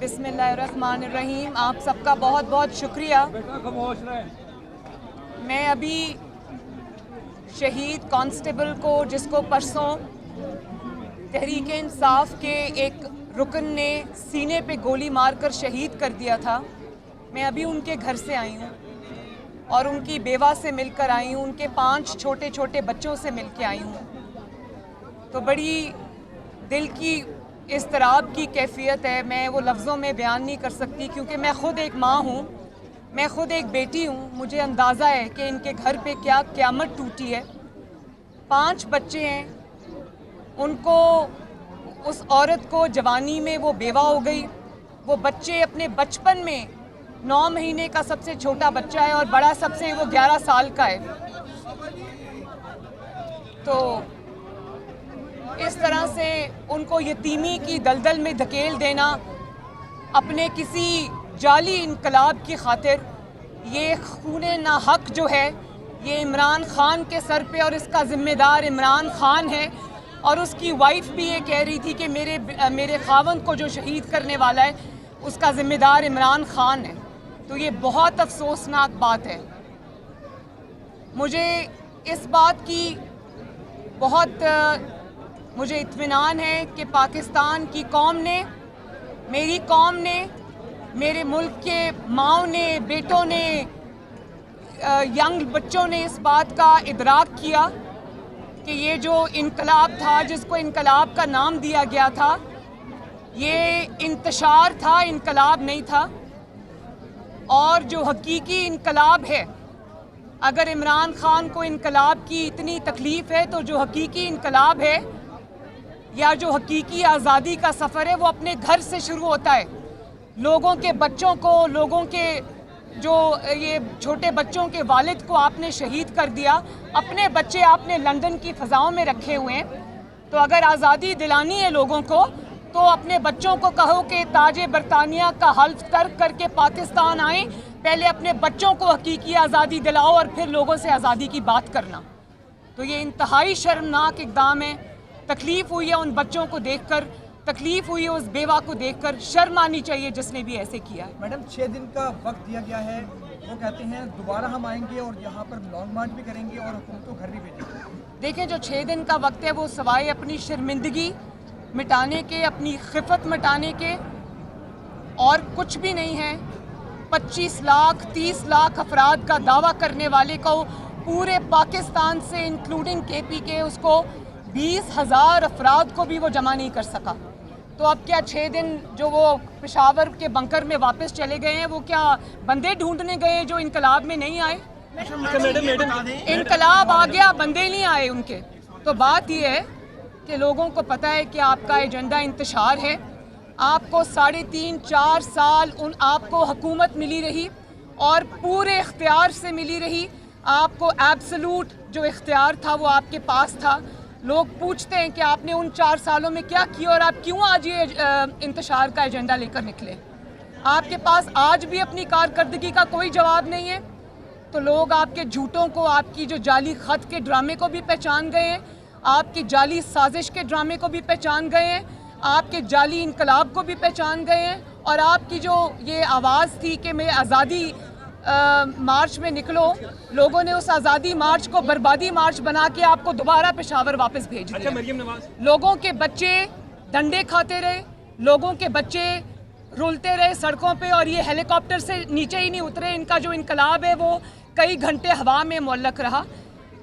بسم اللہ الرحمن الرحیم. آپ سب کا بہت بہت شکریہ. میں ابھی شہید کانسٹیبل کو جس کو پرسوں تحریک انصاف کے ایک رکن نے سینے پہ گولی مار کر شہید کر دیا تھا، میں ابھی ان کے گھر سے آئی ہوں اور ان کی بیوہ سے مل کر آئی ہوں، ان کے 5 چھوٹے چھوٹے بچوں سے مل کے آئی ہوں. تو بڑی دل کی اضطراب کی کیفیت ہے. میں وہ لفظوں میں بیان نہیں کر سکتی کیونکہ میں خود ایک ماں ہوں، میں خود ایک بیٹی ہوں. مجھے اندازہ ہے کہ ان کے گھر پہ کیا قیامت ٹوٹی ہے. 5 بچے ہیں، ان کو اس عورت کو جوانی میں وہ بیوہ ہو گئی. وہ بچے اپنے بچپن میں 9 مہینے کا سب سے چھوٹا بچہ ہے اور بڑا سب سے وہ 11 سال کا ہے. تو اس طرح سے ان کو یتیمی کی دلدل میں دھکیل دینا اپنے کسی جعلی انقلاب کی خاطر، یہ خون ناحق جو ہے یہ عمران خان کے سر پہ، اور اس کا ذمہ دار عمران خان ہے. اور اس کی وائف بھی یہ کہہ رہی تھی کہ میرے خاوند کو جو شہید کرنے والا ہے اس کا ذمہ دار عمران خان ہے. تو یہ بہت افسوسناک بات ہے. مجھے اس بات کی بہت مجھے اطمینان ہے کہ پاکستان کی قوم نے، میری قوم نے، میرے ملک کے ماؤں نے، بیٹوں نے، ینگ بچوں نے اس بات کا ادراک کیا کہ یہ جو انقلاب تھا، جس کو انقلاب کا نام دیا گیا تھا، یہ انتشار تھا، انقلاب نہیں تھا. اور جو حقیقی انقلاب ہے، اگر عمران خان کو انقلاب کی اتنی تکلیف ہے تو جو حقیقی انقلاب ہے یا جو حقیقی آزادی کا سفر ہے وہ اپنے گھر سے شروع ہوتا ہے. لوگوں کے بچوں کو، لوگوں کے جو یہ چھوٹے بچوں کے والد کو آپ نے شہید کر دیا، اپنے بچے آپ نے لندن کی فضاؤں میں رکھے ہوئے ہیں. تو اگر آزادی دلانی ہے لوگوں کو تو اپنے بچوں کو کہو کہ تاج برطانیہ کا حلف ترک کر کے پاکستان آئیں. پہلے اپنے بچوں کو حقیقی آزادی دلاؤ اور پھر لوگوں سے آزادی کی بات کرنا. تو یہ انتہائی شرمناک اقدام ہے. تکلیف ہوئی ہے ان بچوں کو دیکھ کر، تکلیف ہوئی ہے اس بیوہ کو دیکھ کر. شرم آنی چاہیے جس نے بھی ایسے کیا ہے. میڈم 6 دن کا وقت دیا گیا ہے، وہ کہتے ہیں دوبارہ ہم آئیں گے اور یہاں پر لانگ مارچ بھی کریں گے اور حکومت کو گھر بھی بھیجیں گے. دیکھیں جو 6 دن کا وقت ہے وہ سوائے اپنی شرمندگی مٹانے کے، اپنی خفت مٹانے کے اور کچھ بھی نہیں ہے. 25 لاکھ 30 لاکھ افراد کا دعویٰ کرنے والے کو پورے پاکستان سے انکلوڈنگ کے پی کے اس کو 20,000 افراد کو بھی وہ جمع نہیں کر سکا. تو اب کیا 6 دن جو وہ پشاور کے بنکر میں واپس چلے گئے ہیں وہ کیا بندے ڈھونڈنے گئے ہیں جو انقلاب میں نہیں آئے؟ انقلاب آ گیا، بندے نہیں آئے ان کے. تو بات یہ ہے کہ لوگوں کو پتہ ہے کہ آپ کا ایجنڈا انتشار ہے. آپ کو 3.5-4 سال آپ کو حکومت ملی رہی اور پورے اختیار سے ملی رہی. آپ کو ایبسلوٹ جو اختیار تھا وہ آپ کے پاس تھا. لوگ پوچھتے ہیں کہ آپ نے ان 4 سالوں میں کیا کیا اور آپ کیوں آج یہ انتشار کا ایجنڈا لے کر نکلے؟ آپ کے پاس آج بھی اپنی کارکردگی کا کوئی جواب نہیں ہے. تو لوگ آپ کے جھوٹوں کو، آپ کی جو جعلی خط کے ڈرامے کو بھی پہچان گئے ہیں، آپ کی جعلی سازش کے ڈرامے کو بھی پہچان گئے ہیں، آپ کے جعلی انقلاب کو بھی پہچان گئے ہیں. اور آپ کی جو یہ آواز تھی کہ میں آزادی مارچ میں نکلو، لوگوں نے اس آزادی مارچ کو بربادی مارچ بنا کے آپ کو دوبارہ پشاور واپس بھیج دیا. لوگوں کے بچے ڈنڈے کھاتے رہے، لوگوں کے بچے رولتے رہے سڑکوں پہ اور یہ ہیلی کاپٹر سے نیچے ہی نہیں اترے. ان کا جو انقلاب ہے وہ کئی گھنٹے ہوا میں معلق رہا.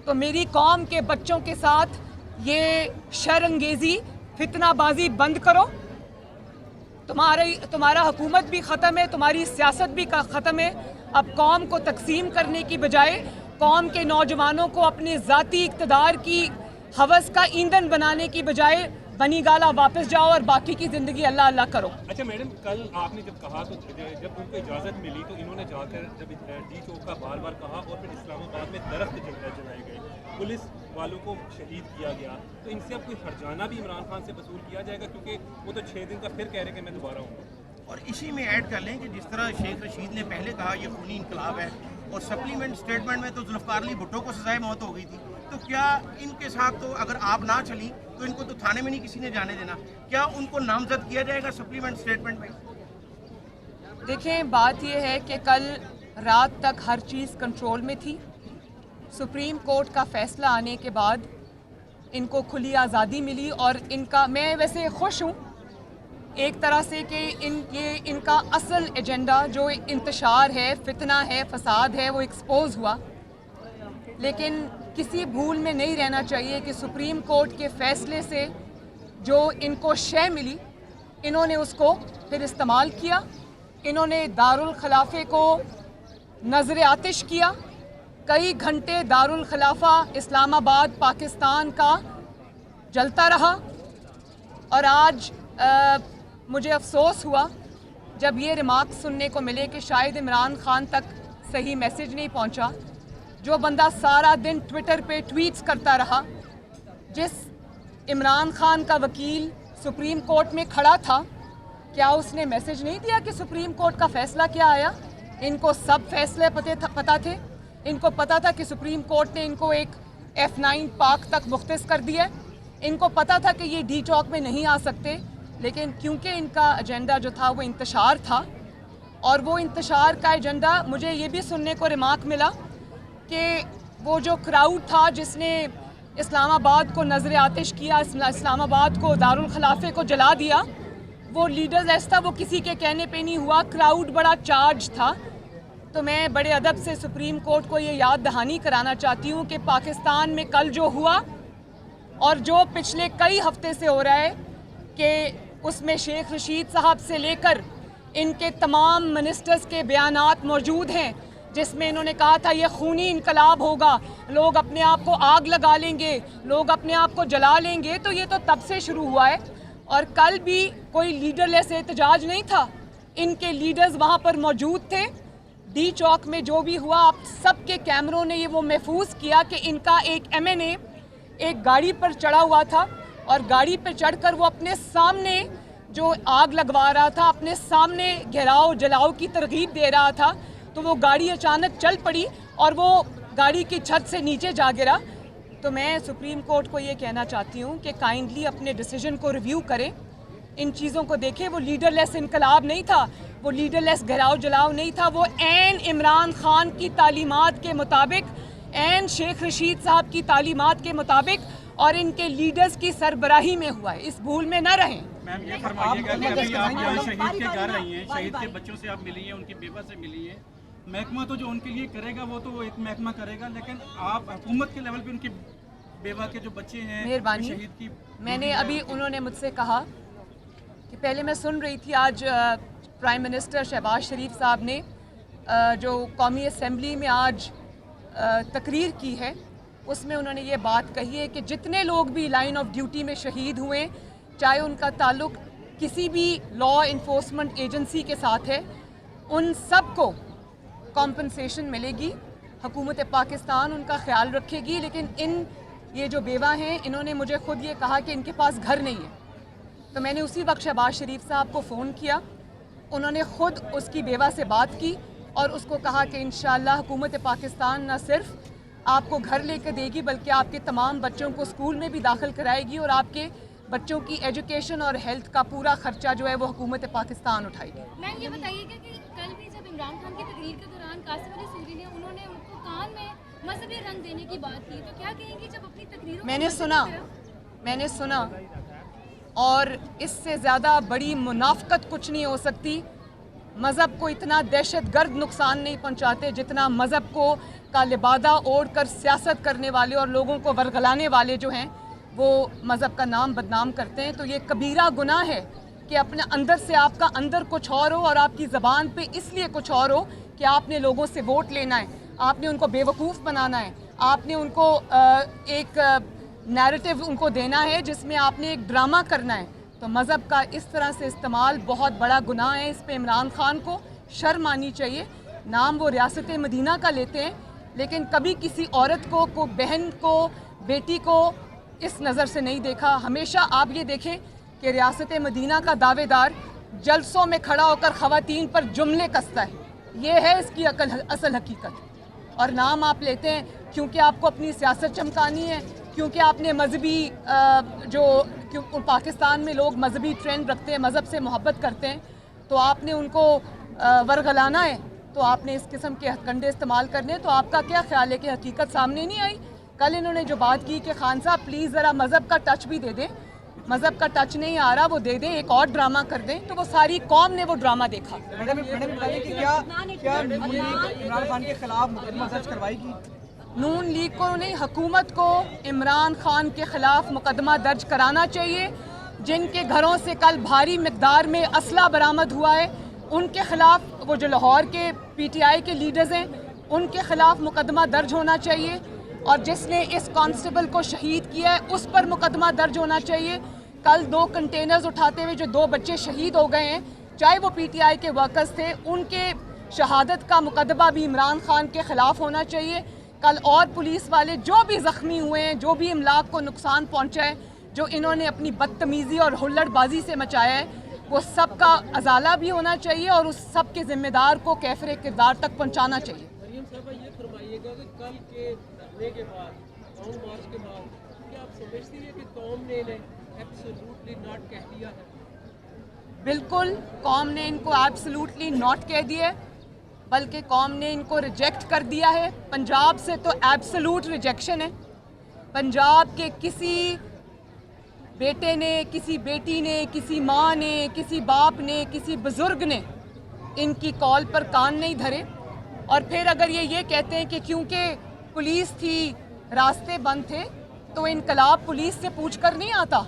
تو میری قوم کے بچوں کے ساتھ یہ شر انگیزی، فتنہ بازی بند کرو. تمہارا حکومت بھی ختم ہے، تمہاری سیاست بھی ختم ہے. اب قوم کو تقسیم کرنے کی بجائے قوم کے نوجوانوں کو اپنے ذاتی اقتدار کی ہوس کا ایندھن بنانے کی بجائے بنی گالا واپس جاؤ اور باقی کی زندگی اللہ اللہ کرو. اچھا میڈم، کل آپ نے جب کہا تو جب ان کو اجازت ملی تو انہوں نے جا کر جب ڈی چوک کا بار بار کہا اور پھر اسلام آباد میں درخت جلائے گئے، پولیس والوں کو شہید کیا گیا. تو ان سے اب کوئی ہرجانہ بھی عمران خان سے وصول کیا جائے گا؟ کیونکہ وہ تو 6 دن کا پھر کہہ رہے کہ میں دوبارہ ہوں. اور اسی میں ایڈ کر لیں کہ جس طرح شیخ رشید نے پہلے کہا یہ خونی انقلاب ہے اور سپلیمنٹ اسٹیٹمنٹ میں تو ذوالفقار علی بھٹو کو سزائے موت ہو گئی تھی، تو کیا ان کے ساتھ تو اگر آپ نہ چلی تو ان کو تو تھانے میں نہیں کسی نے جانے دینا، کیا ان کو نامزد کیا جائے گا سپلیمنٹ اسٹیٹمنٹ میں؟ دیکھیں بات یہ ہے کہ کل رات تک ہر چیز کنٹرول میں تھی. سپریم کورٹ کا فیصلہ آنے کے بعد ان کو کھلی آزادی ملی اور ان کا میں ویسے خوش ہوں ایک طرح سے کہ ان کا اصل ایجنڈا جو انتشار ہے، فتنہ ہے، فساد ہے، وہ ایکسپوز ہوا. لیکن کسی بھول میں نہیں رہنا چاہیے کہ سپریم کورٹ کے فیصلے سے جو ان کو شے ملی انہوں نے اس کو پھر استعمال کیا. انہوں نے دارالخلافے کو نظر آتش کیا. کئی گھنٹے دارالخلافہ اسلام آباد پاکستان کا جلتا رہا اور آج مجھے افسوس ہوا جب یہ ریمارک سننے کو ملے کہ شاید عمران خان تک صحیح میسج نہیں پہنچا. جو بندہ سارا دن ٹویٹر پہ ٹویٹس کرتا رہا، جس عمران خان کا وکیل سپریم کورٹ میں کھڑا تھا، کیا اس نے میسج نہیں دیا کہ سپریم کورٹ کا فیصلہ کیا آیا؟ ان کو سب فیصلے پتہ تھے. ان کو پتہ تھا کہ سپریم کورٹ نے ان کو ایک F9 پارک تک مختص کر دیا. ان کو پتہ تھا کہ یہ ڈی چوک میں نہیں آ سکتے، لیکن کیونکہ ان کا ایجنڈا جو تھا وہ انتشار تھا، اور وہ انتشار کا ایجنڈا مجھے یہ بھی سننے کو ریمارک ملا کہ وہ جو کراؤڈ تھا جس نے اسلام آباد کو نظر آتش کیا، اسلام آباد کو دارالخلافے کو جلا دیا، وہ لیڈرز ایسا وہ کسی کے کہنے پہ نہیں ہوا. کراؤڈ بڑا چارج تھا. تو میں بڑے ادب سے سپریم کورٹ کو یہ یاد دہانی کرانا چاہتی ہوں کہ پاکستان میں کل جو ہوا اور جو پچھلے کئی ہفتے سے ہو رہا ہے کہ اس میں شیخ رشید صاحب سے لے کر ان کے تمام منسٹرز کے بیانات موجود ہیں جس میں انہوں نے کہا تھا یہ خونی انقلاب ہوگا، لوگ اپنے آپ کو آگ لگا لیں گے، لوگ اپنے آپ کو جلا لیں گے. تو یہ تو تب سے شروع ہوا ہے، اور کل بھی کوئی لیڈر لیس احتجاج نہیں تھا. ان کے لیڈرز وہاں پر موجود تھے. ڈی چوک میں جو بھی ہوا آپ سب کے کیمروں نے یہ وہ محفوظ کیا کہ ان کا ایک MNA ایک گاڑی پر چڑھا ہوا تھا اور گاڑی پر چڑھ کر وہ اپنے سامنے جو آگ لگوا رہا تھا، اپنے سامنے گھیراؤ جلاؤ کی ترغیب دے رہا تھا. تو وہ گاڑی اچانک چل پڑی اور وہ گاڑی کی چھت سے نیچے جا گرا. تو میں سپریم کورٹ کو یہ کہنا چاہتی ہوں کہ کائنڈلی اپنے ڈیسیجن کو ریویو کریں، ان چیزوں کو دیکھیں. وہ لیڈر لیس انقلاب نہیں تھا، وہ لیڈر لیس گھیراؤ جلاؤ نہیں تھا، وہ عین عمران خان کی تعلیمات کے مطابق، عین شیخ رشید صاحب کی تعلیمات کے مطابق اور ان کے لیڈرز کی سربراہی میں ہوا ہے. اس بھول میں نہ رہیں. میم یہ فرمائیے گا کہ ابھی آپ یہاں شہید کے گھر رہی ہیں، شہید کے بچوں سے آپ ملی ہیں، ان کی بیوہ سے ملی ہیں. محکمہ تو جو ان کے لیے کرے گا وہ تو ایک محکمہ کرے گا، لیکن آپ حکومت کے لیول پہ ان کی بیوہ کے جو بچے ہیں مہربانی، شہید کی میں نے ابھی انہوں نے مجھ سے کہا کہ پہلے میں سن رہی تھی آج پرائم منسٹر شہباز شریف صاحب نے جو قومی اسمبلی میں آج تقریر کی ہے اس میں انہوں نے یہ بات کہی ہے کہ جتنے لوگ بھی لائن آف ڈیوٹی میں شہید ہوئے، چاہے ان کا تعلق کسی بھی لا انفورسمنٹ ایجنسی کے ساتھ ہے، ان سب کو کمپنسیشن ملے گی. حکومت پاکستان ان کا خیال رکھے گی. لیکن یہ جو بیوہ ہیں انہوں نے مجھے خود یہ کہا کہ ان کے پاس گھر نہیں ہے. تو میں نے اسی وقت شہباز شریف صاحب کو فون کیا. انہوں نے خود اس کی بیوہ سے بات کی اور اس کو کہا کہ انشاءاللہ حکومت پاکستان نہ صرف آپ کو گھر لے کے دے گی بلکہ آپ کے تمام بچوں کو اسکول میں بھی داخل کرائے گی اور آپ کے بچوں کی ایجوکیشن اور ہیلتھ کا پورا خرچہ جو ہے وہ حکومت پاکستان اٹھائے گی. میم یہ بتائیے کہ کل بھی جب عمران خان کی تقریر کے دوران قاسم علی سوری نے انہوں نے ان کو کان میں مذہبی رنگ دینے کی بات کی، تو کیا کہیں گی جب اپنی تقریروں میں نے سنا اور اس سے زیادہ بڑی منافقت کچھ نہیں ہو سکتی. مذہب کو اتنا دہشت گرد نقصان نہیں پہنچاتے جتنا مذہب کو کا لبادہ اوڑھ کر سیاست کرنے والے اور لوگوں کو ورگلانے والے جو ہیں وہ مذہب کا نام بدنام کرتے ہیں. تو یہ کبیرہ گناہ ہے کہ اپنے اندر سے آپ کا اندر کچھ اور ہو اور آپ کی زبان پہ اس لیے کچھ اور ہو کہ آپ نے لوگوں سے ووٹ لینا ہے، آپ نے ان کو بیوقوف بنانا ہے، آپ نے ان کو ایک نیریٹو ان کو دینا ہے جس میں آپ نے ایک ڈرامہ کرنا ہے. تو مذہب کا اس طرح سے استعمال بہت بڑا گناہ ہے. اس پہ عمران خان کو شرم آنی چاہیے. نام وہ ریاست مدینہ کا لیتے ہیں لیکن کبھی کسی عورت کو بہن کو بیٹی کو اس نظر سے نہیں دیکھا. ہمیشہ آپ یہ دیکھیں کہ ریاست مدینہ کا دعوے دار جلسوں میں کھڑا ہو کر خواتین پر جملے کستا ہے. یہ ہے اس کی اصل حقیقت. اور نام آپ لیتے ہیں کیونکہ آپ کو اپنی سیاست چمکانی ہے، کیونکہ آپ نے مذہبی پاکستان میں لوگ مذہبی ٹرینڈ رکھتے ہیں، مذہب سے محبت کرتے ہیں، تو آپ نے ان کو ورگلانا ہے تو آپ نے اس قسم کے ہتھ کنڈے استعمال کرنے. تو آپ کا کیا خیال ہے کہ حقیقت سامنے نہیں آئی؟ کل انہوں نے جو بات کی کہ خان صاحب پلیز ذرا مذہب کا ٹچ بھی دے دیں, مذہب کا ٹچ نہیں آ رہا وہ دے دیں, ایک اور ڈرامہ کر دیں, تو وہ ساری قوم نے وہ ڈرامہ دیکھا. میڈم بتائیے کہ کیا نون لیگ عمران خان کے خلاف مقدمہ درج کروائے گی؟ نون لیگ کو نہیں, حکومت کو عمران خان کے خلاف مقدمہ درج کرانا چاہیے. جن کے گھروں سے کل بھاری مقدار میں اسلحہ برآمد ہوا ہے ان کے خلاف, وہ جو لاہور کے پی ٹی آئی کے لیڈرز ہیں ان کے خلاف مقدمہ درج ہونا چاہیے, اور جس نے اس کانسٹیبل کو شہید کیا ہے اس پر مقدمہ درج ہونا چاہیے. کل 2 کنٹینرز اٹھاتے ہوئے جو 2 بچے شہید ہو گئے ہیں, چاہے وہ پی ٹی آئی کے ورکرز تھے, ان کے شہادت کا مقدمہ بھی عمران خان کے خلاف ہونا چاہیے. کل اور پولیس والے جو بھی زخمی ہوئے ہیں, جو بھی املاک کو نقصان پہنچا ہے, جو انہوں نے اپنی بدتمیزی اور ہلڑ بازی سے مچایا ہے, وہ سب کا ازالہ بھی ہونا چاہیے اور اس سب کے ذمہ دار کو کیفر کردار تک پہنچانا چاہیے. مریم صاحبہ یہ فرمائیے گا کہ کل کے دھرنے کے بعد, لانگ مارچ کے بعد, کیا آپ سمجھتی ہیں کہ قوم نے انہیں ایبسولوٹلی ناٹ کہہ دیا ہے؟ بالکل, قوم نے ان کو ایبسولوٹلی ناٹ کہہ دیا ہے, بلکہ قوم نے ان کو ریجیکٹ کر دیا ہے. پنجاب سے تو ایبسولوٹ ریجیکشن ہے. پنجاب کے کسی بیٹے نے, کسی بیٹی نے, کسی ماں نے, کسی باپ نے, کسی بزرگ نے ان کی کال پر کان نہیں دھرے. اور پھر اگر یہ کہتے ہیں کہ کیونکہ پولیس تھی راستے بند تھے, تو انقلاب پولیس سے پوچھ کر نہیں آتا,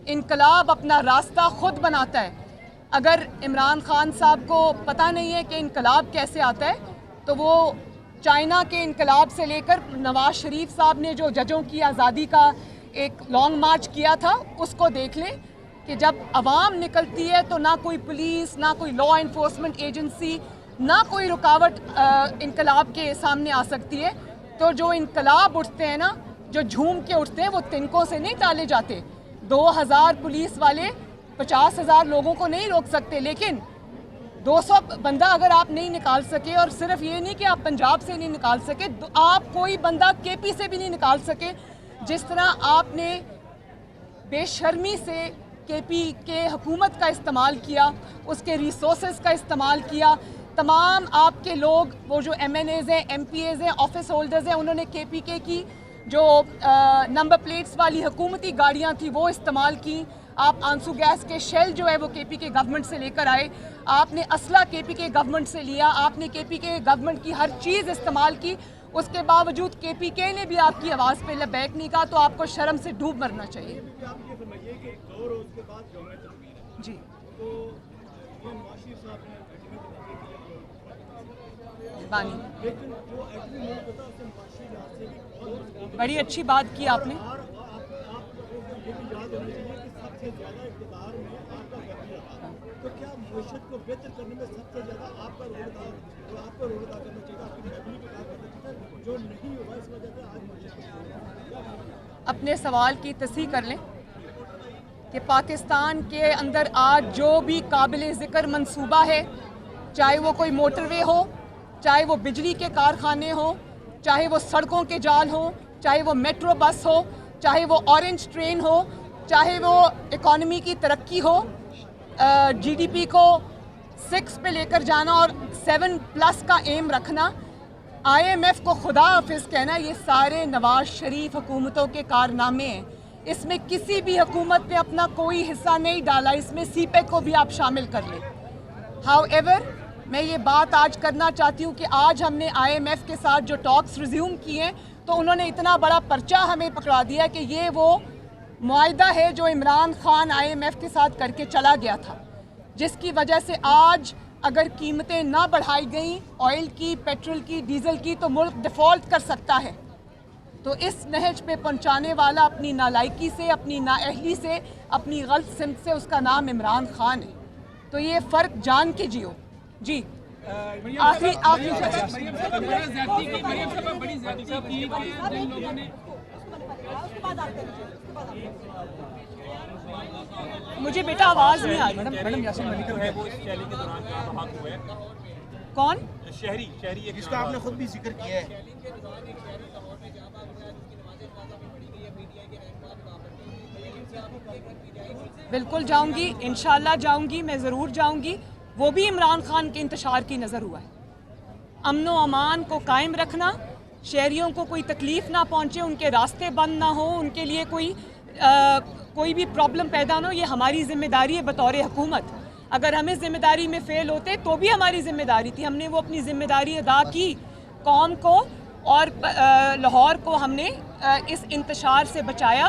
انقلاب اپنا راستہ خود بناتا ہے. اگر عمران خان صاحب کو پتہ نہیں ہے کہ انقلاب کیسے آتا ہے, تو وہ چائنا کے انقلاب سے لے کر نواز شریف صاحب نے جو ججوں کی آزادی کا ایک لانگ مارچ کیا تھا اس کو دیکھ لیں کہ جب عوام نکلتی ہے تو نہ کوئی پولیس, نہ کوئی لا انفورسمنٹ ایجنسی, نہ کوئی رکاوٹ انقلاب کے سامنے آ سکتی ہے. تو جو انقلاب اٹھتے ہیں نا, جو جھوم کے اٹھتے ہیں, وہ تنکوں سے نہیں ٹالے جاتے. 2000 پولیس والے 50,000 لوگوں کو نہیں روک سکتے, لیکن 200 بندہ اگر آپ نہیں نکال سکے, اور صرف یہ نہیں کہ آپ پنجاب سے نہیں نکال سکے, آپ کوئی بندہ کے پی سے بھی نہیں نکال سکے. جس طرح آپ نے بے شرمی سے کے پی کے حکومت کا استعمال کیا, اس کے ریسورسز کا استعمال کیا, تمام آپ کے لوگ, وہ جو ایم این ایز ہیں, ایم پی ایز ہیں, آفس ہولڈرز ہیں, انہوں نے کے پی کے کی جو نمبر پلیٹس والی حکومتی گاڑیاں تھیں وہ استعمال کی. آپ آنسو گیس کے شیل جو ہے وہ کے پی کے گورنمنٹ سے لے کر آئے, آپ نے اسلحہ کے پی کے گورنمنٹ سے لیا, آپ نے کے پی کے گورنمنٹ کی ہر چیز استعمال کی. اس کے باوجود کے پی کے نے بھی آپ کی آواز پہ لبیک نہیں کہا, تو آپ کو شرم سے ڈوب مرنا چاہیے. جی بانی بڑی اچھی بات کی آپ نے. تو کیا معیشت کو بہتر کرنے میں سب سے زیادہ آپ کا رول ادا کرنا چاہیے, آپ کی فیملی پہ کام کرنا چاہیے, جو نہیں ہوا اس وجہ سے آج معیشت. اپنے سوال کی تصحیح کر لیں کہ پاکستان کے اندر آج جو بھی قابل ذکر منصوبہ ہے, چاہے وہ کوئی موٹر وے ہو, چاہے وہ بجلی کے کارخانے ہوں, چاہے وہ سڑکوں کے جال ہوں, چاہے وہ میٹرو بس ہو, چاہے وہ اورنج ٹرین ہو, چاہے وہ اکانومی کی ترقی ہو, جی ڈی پی کو 6 پہ لے کر جانا اور 7+ کا ایم رکھنا, آئی ایم ایف کو خدا حافظ کہنا, یہ سارے نواز شریف حکومتوں کے کارنامے ہیں. اس میں کسی بھی حکومت نے اپنا کوئی حصہ نہیں ڈالا, اس میں سی پیک کو بھی آپ شامل کر لیں. ہاؤ ایور, میں یہ بات آج کرنا چاہتی ہوں کہ آج ہم نے آئی ایم ایف کے ساتھ جو ٹاکس ریزیوم کیے ہیں, تو انہوں نے اتنا بڑا پرچہ ہمیں پکڑا دیا کہ یہ وہ معاہدہ ہے جو Imran Khan I M F کے ساتھ کر کے چلا گیا تھا, جس کی وجہ سے آج اگر قیمتیں نہ بڑھائی گئیں آئل کی, پیٹرول کی, ڈیزل کی, تو ملک ڈیفالٹ کر سکتا ہے. تو اس نہج پہ پہنچانے والا اپنی نالائکی سے, اپنی نااہلی سے, اپنی غلط سمت سے, اس کا نام عمران خان ہے. تو یہ فرق جان کے جیو. جی آخری مجھے بیٹا آواز نہیں آ رہی. میڈم یاسین ملک ہے وہ اس چیلنج کے دوران کیا بحق ہوئے, کون شہری جس کا آپ نے خود بھی ذکر کیا ہے. بالکل جاؤں گی, انشاءاللہ جاؤں گی, میں ضرور جاؤں گی. وہ بھی عمران خان کے انتشار کی نظر ہوا ہے۔ امن و امان کو قائم رکھنا، شہریوں کو کوئی تکلیف نہ پہنچے، ان کے راستے بند نہ ہوں، ان کے لیے کوئی بھی پرابلم پیدا نہ ہو، یہ ہماری ذمہ داری ہے بطور حکومت۔ اگر ہمیں ذمہ داری میں فیل ہوتے تو بھی ہماری ذمہ داری تھی، ہم نے وہ اپنی ذمہ داری ادا کی، قوم کو اور لاہور کو ہم نے اس انتشار سے بچایا۔